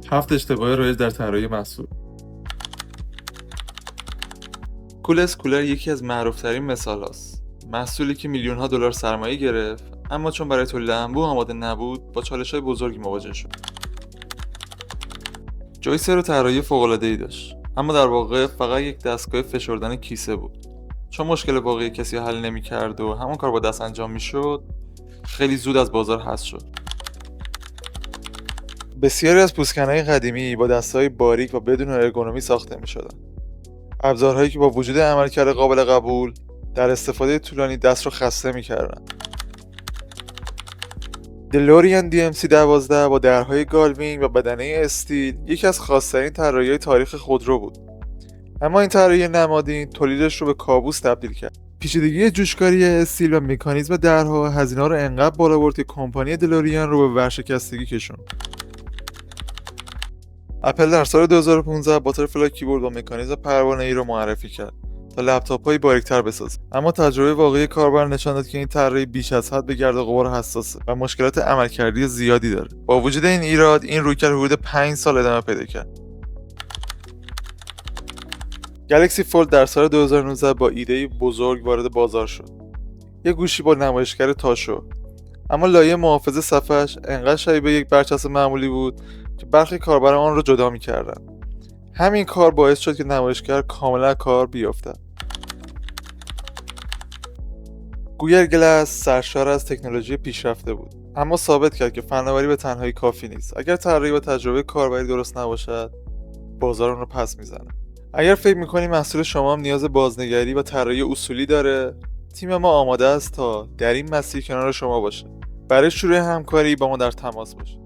7 اشتباه رایج در طراحی محصول. کولس کولر یکی از معروف‌ترین مثال‌هاست. محصولی که میلیون‌ها دلار سرمایه گرفت، اما چون برای تولید انبوه آماده نبود، با چالش‌های بزرگی مواجه شد. جویسر طراحی فوق‌العاده‌ای داشت، اما در واقع فقط یک دستگاه فشردن کیسه بود. چون مشکل واقعی کسی حل نمی‌کرد و همون کار با دست انجام می‌شد، خیلی زود از بازار حذف شد. بسیاری از پوسکن‌های قدیمی با دست‌های باریک و بدون ارگونومی ساخته می‌شدند. ابزارهایی که با وجود عملکرد قابل قبول در استفاده طولانی دست رو خسته می‌کردند. دلوریان DMC-12 با درهای گالوین و بدنه استیل یکی از خاص‌ترین طراحی‌های تاریخ خودرو بود. اما این طراحی نمادین تولیدش رو به کابوس تبدیل کرد. پیچیدگی جوشکاری استیل و مکانیزم درها هزینه‌ها رو انقدر بالا برد که کمپانی دلوریان رو به ورشکستگی کشوند. اپل در سال 2015 باترفلای کیبورد با مکانیزم پروانه‌ای رو معرفی کرد تا لپتاپ‌های باریک‌تر بسازه. اما تجربه واقعی کاربر نشان داد که این طراحی بیش از حد به گرد و غبار حساسه و مشکلات عملکردی زیادی داره. با وجود این ایراد، این رویکرد حدود 5 سال ادامه پیدا کرد. گلکسی فولد در سال 2019 با ایده بزرگ وارد بازار شد. یک گوشی با نمایشگر تاشو، اما لایه محافظ صفحه‌اش انقدر شبیه به یک برچسب معمولی بود که برخی کاربران آن را جدا می‌کردند. همین کار باعث شد که نمایشگر کاملا کار بیفتد. گوگل گلس سرشار از تکنولوژی پیشرفته بود، اما ثابت کرد که فناوری به تنهایی کافی نیست. اگر طراحی و تجربه کاربری درست نباشد، بازار اون رو پس میزنه. اگر فکر می‌کنی محصول شما هم نیاز بازنگری و طراحی اصولی داره، تیم ما آماده است تا در این مسیر کنار شما باشه. برای شروع همکاری با ما در تماس باشید.